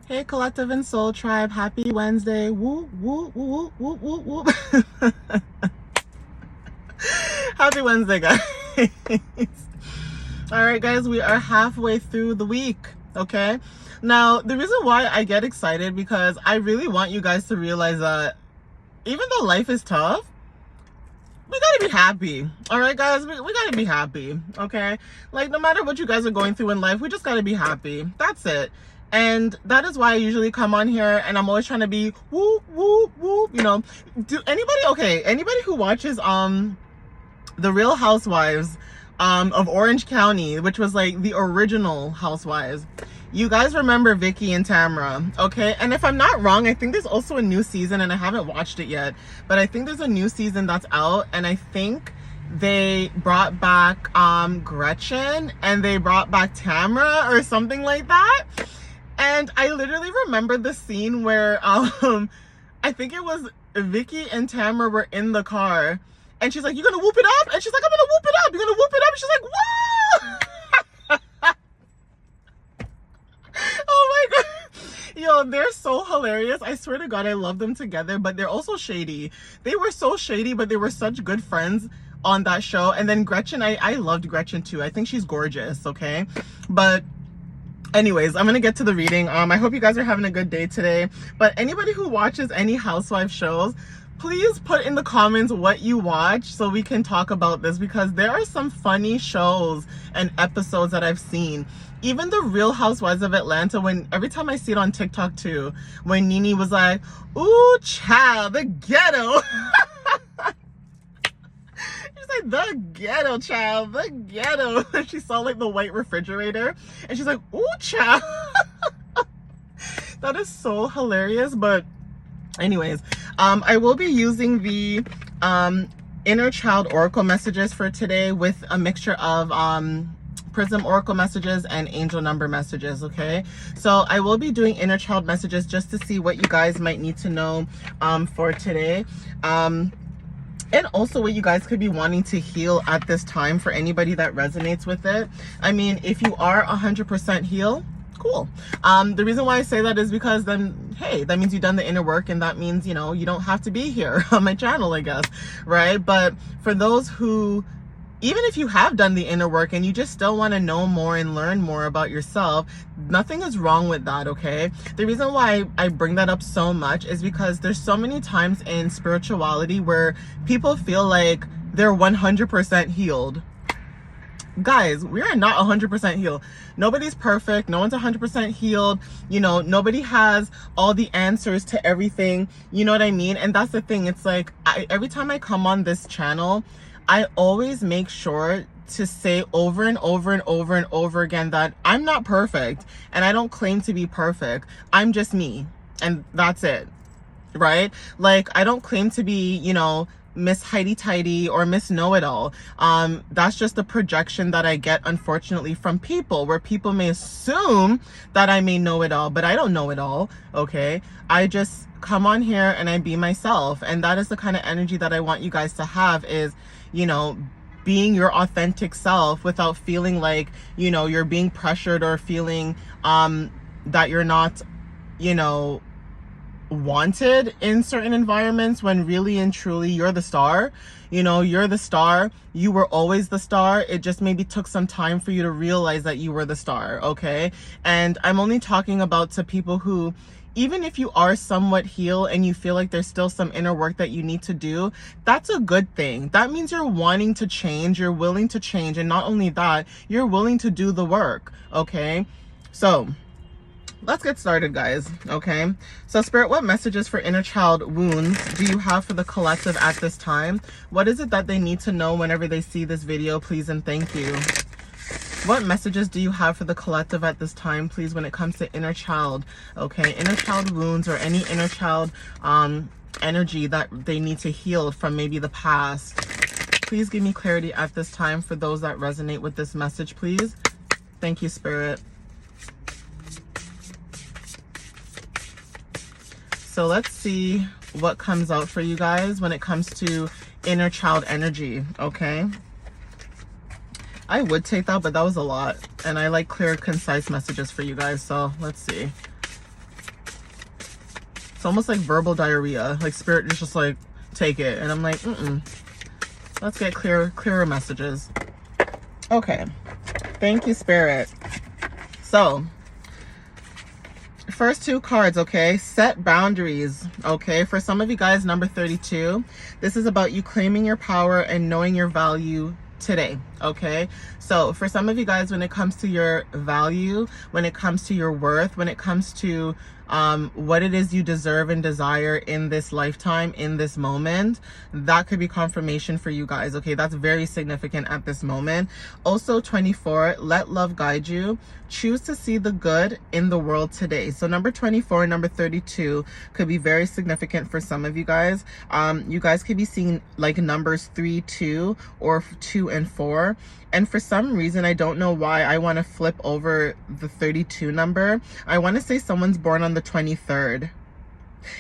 Hey, Collective and Soul Tribe. Happy Wednesday. Whoop, whoop, whoop, whoop, whoop, whoop. Happy Wednesday, guys. All right, guys, we are halfway through the week, okay? Now, the reason why I get excited because I really want you guys to realize that even though life is tough, we gotta be happy. All right, guys, we gotta be happy, okay? Like, no matter what you guys are going through in life, we just gotta be happy. That's it. And that is why I usually come on here and I'm always trying to be whoop, whoop, whoop, you know. Anybody who watches The Real Housewives of Orange County, which was like the original Housewives, you guys remember Vicky and Tamra, okay? And if I'm not wrong, I think there's also a new season and I haven't watched it yet, but I think there's a new season that's out, and I think they brought back Gretchen and they brought back Tamra or something like that. And I literally remember the scene where I think it was Vicky and Tamra were in the car and she's like, "You gonna whoop it up?" And she's like, "I'm gonna whoop it up. You're gonna whoop it up." And she's like, "Whoa!" Oh my god. Yo, they're so hilarious. I swear to God, I love them together, but they're also shady. They were so shady, but they were such good friends on that show. And then Gretchen, I loved Gretchen too. I think she's gorgeous, okay? But anyways, I'm gonna get to the reading. I hope you guys are having a good day today. But anybody who watches any housewife shows, please put in the comments what you watch so we can talk about this, because there are some funny shows and episodes that I've seen. Even The Real Housewives of Atlanta, when every time I see it on TikTok too, when Nene was like, "Ooh, child, the ghetto." She's like, "The ghetto, child, the ghetto." She saw like the white refrigerator and she's like, "Ooh, child." That is so hilarious. But anyways, I will be using the inner child oracle messages for today with a mixture of prism oracle messages and angel number messages, okay? So I will be doing inner child messages just to see what you guys might need to know for today, and also what you guys could be wanting to heal at this time for anybody that resonates with it. I mean, if you are 100% healed, cool. The reason why I say that is because then, hey, that means you've done the inner work, and that means, you know, you don't have to be here on my channel, I guess, right? But for those who, even if you have done the inner work and you just still want to know more and learn more about yourself, nothing is wrong with that, okay? The reason why I bring that up so much is because there's so many times in spirituality where people feel like they're 100% healed. Guys, we are not 100% healed. Nobody's perfect. No one's 100% healed. You know, nobody has all the answers to everything. You know what I mean? And that's the thing. It's like, every time I come on this channel, I always make sure to say over and over and over and over again that I'm not perfect and I don't claim to be perfect. I'm just me, and that's it, right? Like, I don't claim to be, you know, Miss Heidi Tidy or Miss Know-It-All. That's just a projection that I get, unfortunately, from people, where people may assume that I may know it all, but I don't know it all, okay? I just come on here and I be myself, and that is the kind of energy that I want you guys to have, is, you know, being your authentic self without feeling like, you know, you're being pressured or feeling that you're not, you know, wanted in certain environments, when really and truly you're the star. You know, you're the star. You were always the star. It just maybe took some time for you to realize that you were the star, okay? And I'm only talking about to people who, even if you are somewhat healed and you feel like there's still some inner work that you need to do, that's a good thing. That means you're wanting to change, you're willing to change, and not only that, you're willing to do the work, okay? So let's get started, guys, okay? So Spirit, what messages for inner child wounds do you have for the collective at this time? What is it that they need to know whenever they see this video, please and thank you? What messages do you have for the collective at this time, please, when it comes to inner child, okay? Inner child wounds, or any inner child energy that they need to heal from maybe the past. Please give me clarity at this time for those that resonate with this message, please. Thank you, Spirit. So let's see what comes out for you guys when it comes to inner child energy, okay? I would take that, but that was a lot. And I like clear, concise messages for you guys. So let's see. almost like verbal diarrhea. Like Spirit is just like, take it. And I'm like, let's get clearer messages. Okay. Thank you, Spirit. So, first two cards, okay? Set boundaries, okay? For some of you guys, number 32, this is about you claiming your power and knowing your value today, okay? So for some of you guys, when it comes to your value, when it comes to your worth, when it comes to what it is you deserve and desire in this lifetime, in this moment, that could be confirmation for you guys, okay? That's very significant at this moment. Also 24, let love guide you. Choose to see the good in the world today. So number 24 and number 32 could be very significant for some of you guys. You guys could be seeing like numbers 3, 2, or 2 and 4. And for some reason, I don't know why, I want to flip over the 32 number. I want to say someone's born on the 23rd.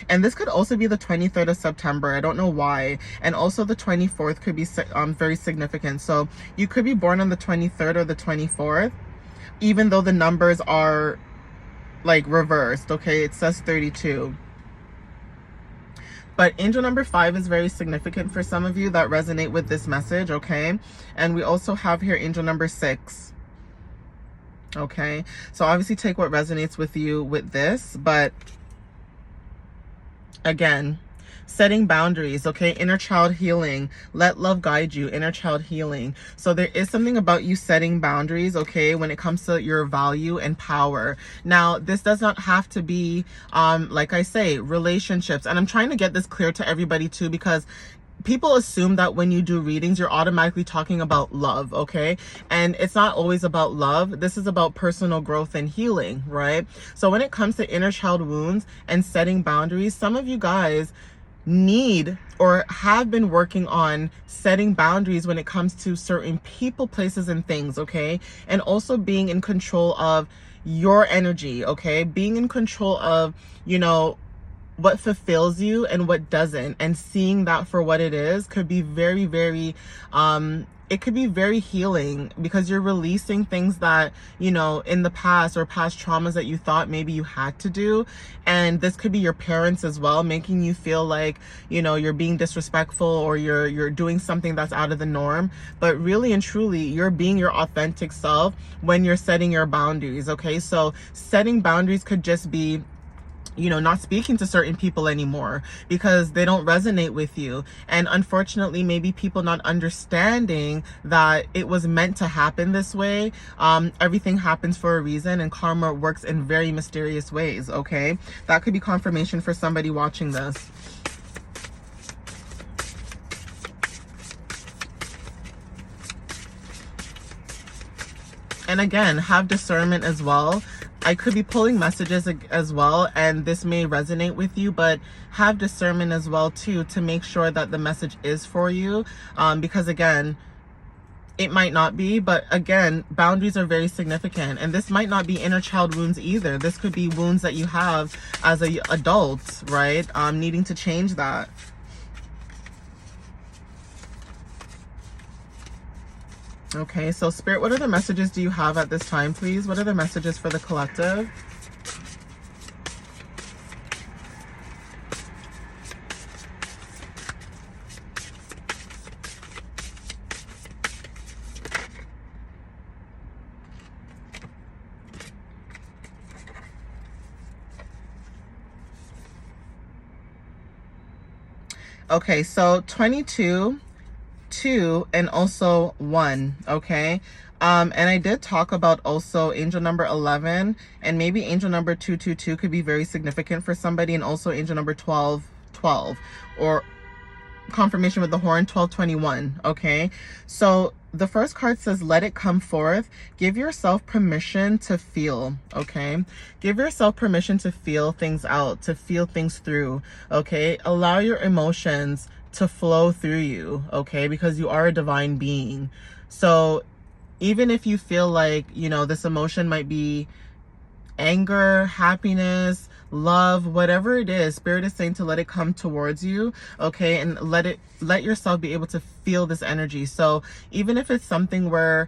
And this could also be the 23rd of September. I don't know why. And also the 24th could be very significant. So you could be born on the 23rd or the 24th, even though the numbers are like reversed, okay? It says 32. But angel number 5 is very significant for some of you that resonate with this message, okay? And we also have here angel number 6. Okay, so obviously take what resonates with you with this, but again, setting boundaries, okay? Inner child healing. Let love guide you. Inner child healing. So there is something about you setting boundaries, okay, when it comes to your value and power. Now, this does not have to be, like I say, relationships. And I'm trying to get this clear to everybody too, because people assume that when you do readings, you're automatically talking about love, okay? And it's not always about love. This is about personal growth and healing, right? So when it comes to inner child wounds and setting boundaries, some of you guys need or have been working on setting boundaries when it comes to certain people, places, and things, okay? And also being in control of your energy, okay? Being in control of, you know, what fulfills you and what doesn't, and seeing that for what it is could be very, very, it could be very healing, because you're releasing things that, you know, in the past, or past traumas that you thought maybe you had to do. And this could be your parents as well, making you feel like, you know, you're being disrespectful, or you're doing something that's out of the norm. But really and truly, you're being your authentic self when you're setting your boundaries, okay? So setting boundaries could just be, you know, not speaking to certain people anymore because they don't resonate with you. And unfortunately, maybe people not understanding that it was meant to happen this way. Everything happens for a reason, and karma works in very mysterious ways, okay? That could be confirmation for somebody watching this. And again, have discernment as well. I could be pulling messages as well, and this may resonate with you, but have discernment as well too, to make sure that the message is for you, because again, it might not be. But again, boundaries are very significant, and this might not be inner child wounds either. This could be wounds that you have as an adult, right? Needing to change that. Okay, so Spirit, what other messages do you have at this time, please? What are the messages for the collective? Okay, so 22, 2, and also 1, okay? And I did talk about also angel number 11, and maybe angel number 222 could be very significant for somebody, and also angel number 12, 12, or confirmation with the horn, 1221, okay? So the first card says, let it come forth. Give yourself permission to feel, okay? Give yourself permission to feel things out, to feel things through, okay? Allow your emotions to flow through you, okay? Because you are a divine being. So even if you feel like, you know, this emotion might be anger, happiness, love, whatever it is, Spirit is saying to let it come towards you, okay? And let yourself be able to feel this energy. So even if it's something where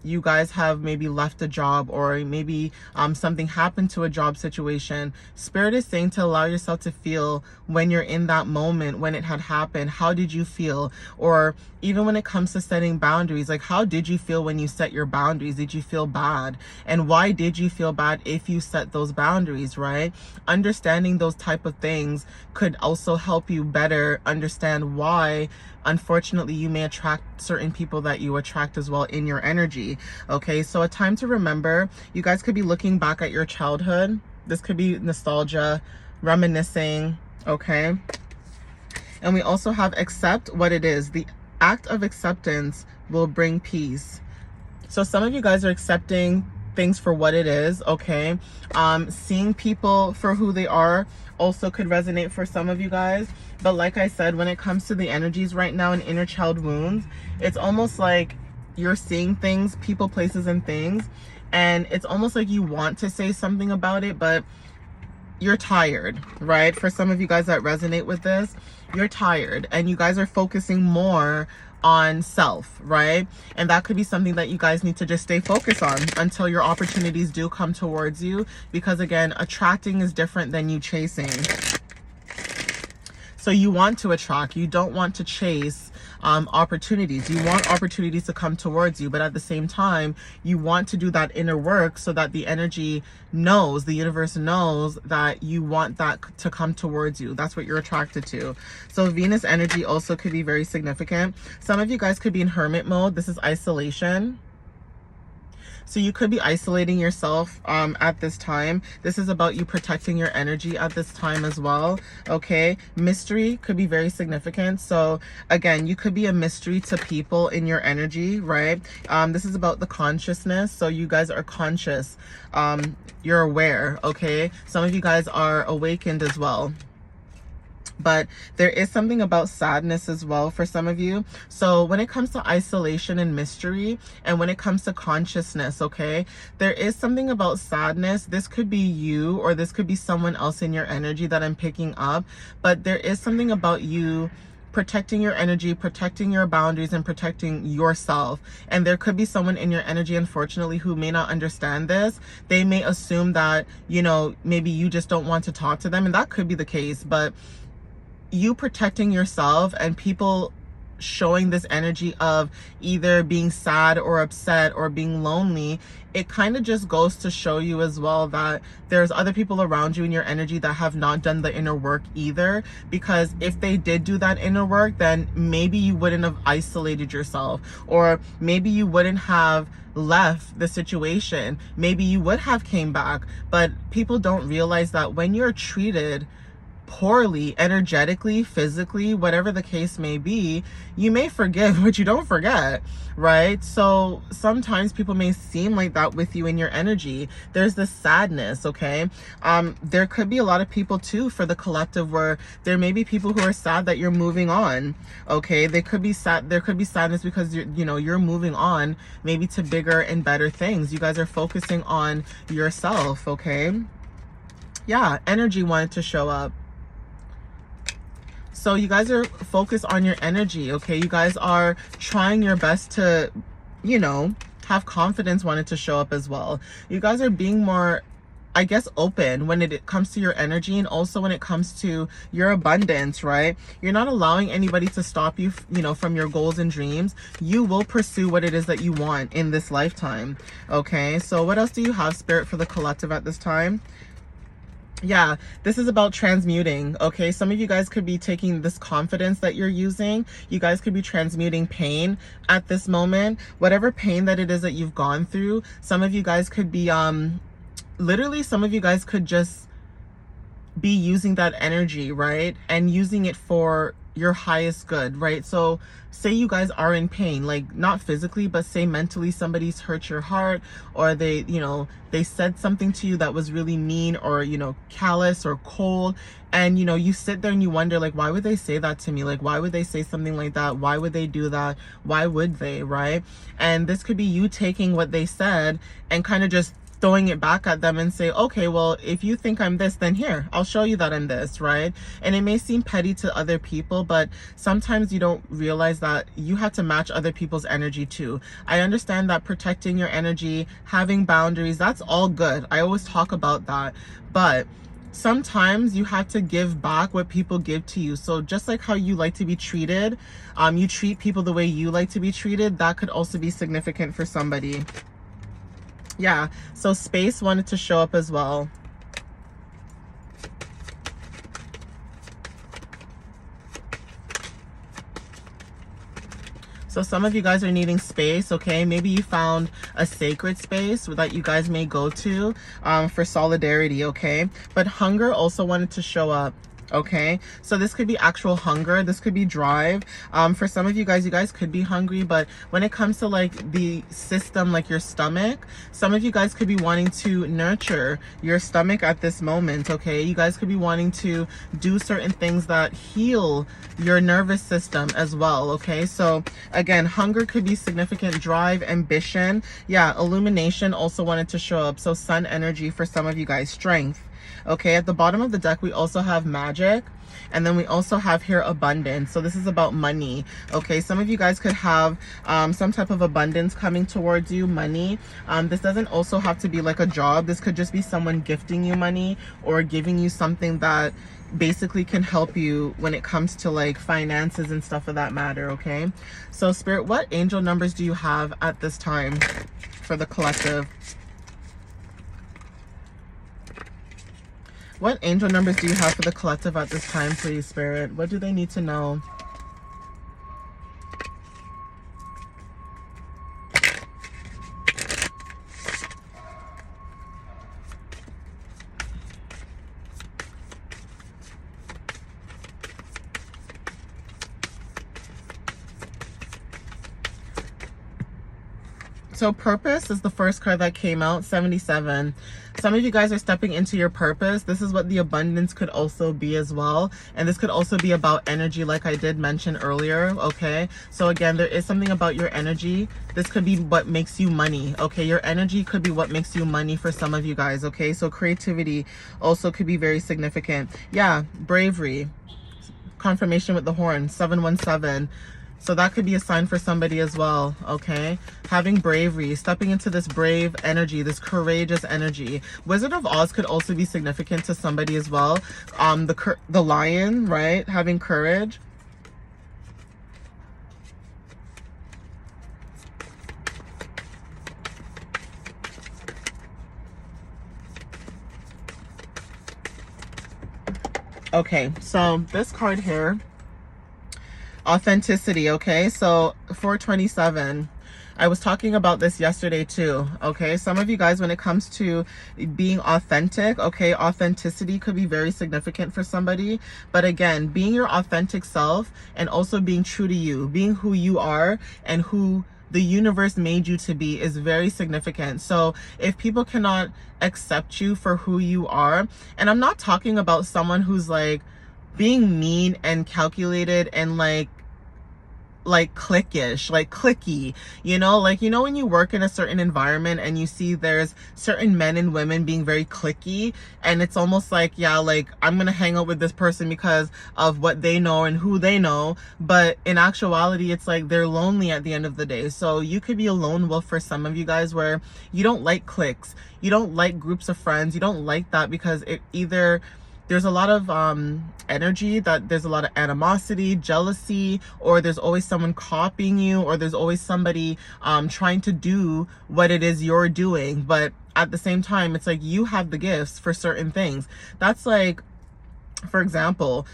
you guys have maybe left a job, or maybe something happened to a job situation, Spirit is saying to allow yourself to feel when you're in that moment, when it had happened, how did you feel? Or even when it comes to setting boundaries, like how did you feel when you set your boundaries? Did you feel bad? And why did you feel bad if you set those boundaries, right? Understanding those type of things could also help you better understand why, unfortunately, you may attract certain people that you attract as well in your energy. Okay, so a time to remember, you guys could be looking back at your childhood. This could be nostalgia, reminiscing, okay? And we also have accept what it is. The act of acceptance will bring peace. So some of you guys are accepting things for what it is, okay? Seeing people for who they are also could resonate for some of you guys. But like I said, when it comes to the energies right now in inner child wounds, it's almost like you're seeing things, people, places, and things, and it's almost like you want to say something about it, but you're tired, right? For some of you guys that resonate with this, you're tired and you guys are focusing more on self, right? And that could be something that you guys need to just stay focused on until your opportunities do come towards you, because again, attracting is different than you chasing. So you want to attract, you don't want to chase opportunities. You want opportunities to come towards you, but at the same time, you want to do that inner work so that the energy knows, the universe knows that you want that to come towards you. That's what you're attracted to. So Venus energy also could be very significant. Some of you guys could be in hermit mode. This is isolation. So you could be isolating yourself at this time. This is about you protecting your energy at this time as well, okay? Mystery could be very significant. So again, you could be a mystery to people in your energy, right? This is about the consciousness. So you guys are conscious. You're aware, okay? Some of you guys are awakened as well. But there is something about sadness as well for some of you. So when it comes to isolation and mystery, and when it comes to consciousness, okay, there is something about sadness. This could be you, or this could be someone else in your energy that I'm picking up. But there is something about you protecting your energy, protecting your boundaries, and protecting yourself. And there could be someone in your energy, unfortunately, who may not understand this. They may assume that, you know, maybe you just don't want to talk to them, and that could be the case. But you protecting yourself and people showing this energy of either being sad or upset or being lonely, it kind of just goes to show you as well that there's other people around you in your energy that have not done the inner work either. Because if they did do that inner work, then maybe you wouldn't have isolated yourself, or maybe you wouldn't have left the situation. Maybe you would have came back. But people don't realize that when you're treated poorly, energetically, physically, whatever the case may be, you may forgive, but you don't forget, right? So sometimes people may seem like that with you in your energy. There's this sadness, okay? There could be a lot of people too for the collective where there may be people who are sad that you're moving on, okay? They could be sad. There could be sadness because you're moving on, maybe to bigger and better things. You guys are focusing on yourself, okay? Yeah, energy wanted to show up. So you guys are focused on your energy, okay? You guys are trying your best to, have confidence wanted to show up as well. You guys are being more, I guess, open when it comes to your energy, and also when it comes to your abundance, right? You're not allowing anybody to stop you, from your goals and dreams. You will pursue what it is that you want in this lifetime, okay? So what else do you have, Spirit, for the collective at this time? Yeah, this is about transmuting, okay? Some of you guys could be taking this confidence that you're using. You guys could be transmuting pain at this moment. Whatever pain that it is that you've gone through, some of you guys could be, literally, some of you guys could just be using that energy, right? And using it for your highest good, right? So say you guys are in pain, like not physically, but say mentally somebody's hurt your heart, or they said something to you that was really mean, or callous or cold, and you sit there and you wonder, like, why would they say that to me? Like, why would they say something like that? Why would they do that? Why would they, right? And this could be you taking what they said and kind of just throwing it back at them and say, okay, well, if you think I'm this, then here, I'll show you that I'm this, right? And it may seem petty to other people, but sometimes you don't realize that you have to match other people's energy too. I understand that protecting your energy, having boundaries, that's all good. I always talk about that, but sometimes you have to give back what people give to you. So just like how you like to be treated, you treat people the way you like to be treated, that could also be significant for somebody. Yeah, so space wanted to show up as well. So some of you guys are needing space, okay? Maybe you found a sacred space that you guys may go to for solidarity, okay? But hunger also wanted to show up. Okay, so this could be actual hunger, this could be drive. For some of you guys could be hungry, but when it comes to like the system, like your stomach, some of you guys could be wanting to nurture your stomach at this moment. Okay, you guys could be wanting to do certain things that heal your nervous system as well. Okay, so again, hunger could be significant, drive, ambition. Yeah, illumination also wanted to show up. So sun energy for some of you guys, strength. Okay, at the bottom of the deck, we also have magic. And then we also have here abundance. So this is about money. Okay, some of you guys could have some type of abundance coming towards you, money. This doesn't also have to be like a job. This could just be someone gifting you money or giving you something that basically can help you when it comes to like finances and stuff of that matter. Okay, so Spirit, what angel numbers do you have at this time for the collective? What angel numbers do you have for the collective at this time, please, Spirit? What do they need to know? So purpose is the first card that came out, 77. Some of you guys are stepping into your purpose. This is what the abundance could also be as well. And this could also be about energy, like I did mention earlier, okay? So again, there is something about your energy. This could be what makes you money, okay? Your energy could be what makes you money for some of you guys, okay? So creativity also could be very significant. Yeah, bravery. Confirmation with the horn, 717. So that could be a sign for somebody as well, okay? Having bravery, stepping into this brave energy, this courageous energy. Wizard of Oz could also be significant to somebody as well. The lion, right? Having courage. Okay, so this card here, authenticity. Okay, so 427, I was talking about this yesterday too. Okay, some of you guys, when it comes to being authentic, okay, authenticity could be very significant for somebody. But again, being your authentic self and also being true to you, being who you are and who the universe made you to be is very significant. So if people cannot accept you for who you are, and I'm not talking about someone who's like being mean and calculated and like cliquish, like clicky, you know, like, you know, when you work in a certain environment and you see there's certain men and women being very clicky, and it's almost like, yeah, like I'm gonna hang out with this person because of what they know and who they know, but in actuality it's like they're lonely at the end of the day. So you could be a lone wolf for some of you guys, where you don't like cliques, you don't like groups of friends, you don't like that, because it either there's a lot of energy, that there's a lot of animosity, jealousy, or there's always someone copying you, or there's always somebody trying to do what it is you're doing. But at the same time, it's like you have the gifts for certain things. That's like, for example,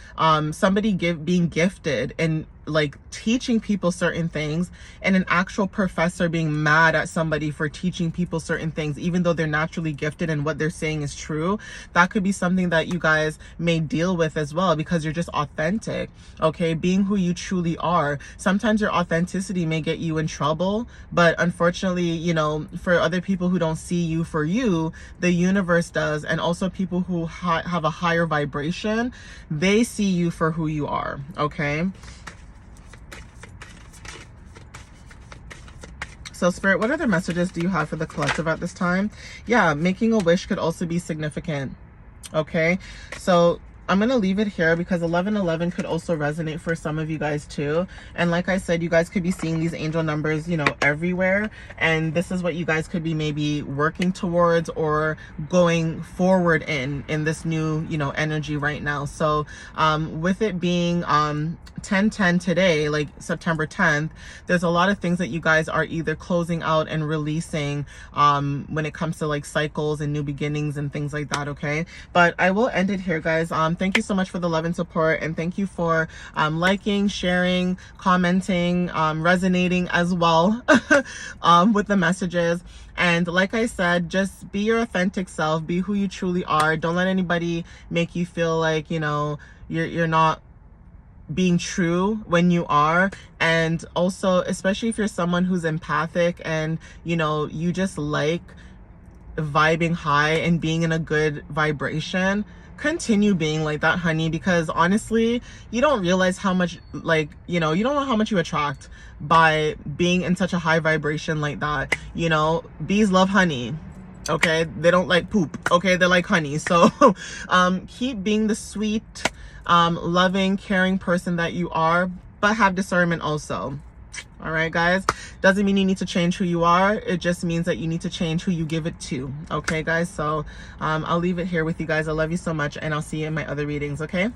somebody being gifted and like teaching people certain things, and an actual professor being mad at somebody for teaching people certain things, even though they're naturally gifted and what they're saying is true. That could be something that you guys may deal with as well, because you're just authentic, okay? Being who you truly are. Sometimes your authenticity may get you in trouble, but unfortunately, you know, for other people who don't see you for you, the universe does. And also people who have a higher vibration, they see you for who you are, okay? So Spirit, what other messages do you have for the collective at this time? Yeah, making a wish could also be significant. Okay, so I'm going to leave it here because 1111 could also resonate for some of you guys too. And like I said, you guys could be seeing these angel numbers, you know, everywhere. And this is what you guys could be maybe working towards or going forward in this new, you know, energy right now. So with it being 10/10 today, like September 10th, there's a lot of things that you guys are either closing out and releasing when it comes to like cycles and new beginnings and things like that. Okay, but I will end it here, guys. Thank you so much for the love and support, and thank you for liking, sharing, commenting, resonating as well with the messages. And like I said, just be your authentic self, be who you truly are. Don't let anybody make you feel like, you know, you're not being true when you are. And also, especially if you're someone who's empathic and, you know, you just like vibing high and being in a good vibration, continue being like that, honey, because honestly, you don't realize how much, like, you know, you don't know how much you attract by being in such a high vibration like that. You know, bees love honey. Okay, they don't like poop. Okay, they like honey. So keep being the sweet, loving, caring person that you are, but have discernment also. All right, guys, doesn't mean you need to change who you are. It just means that you need to change who you give it to. Okay, guys, so I'll leave it here with you guys. I love you so much, and I'll see you in my other readings. Okay.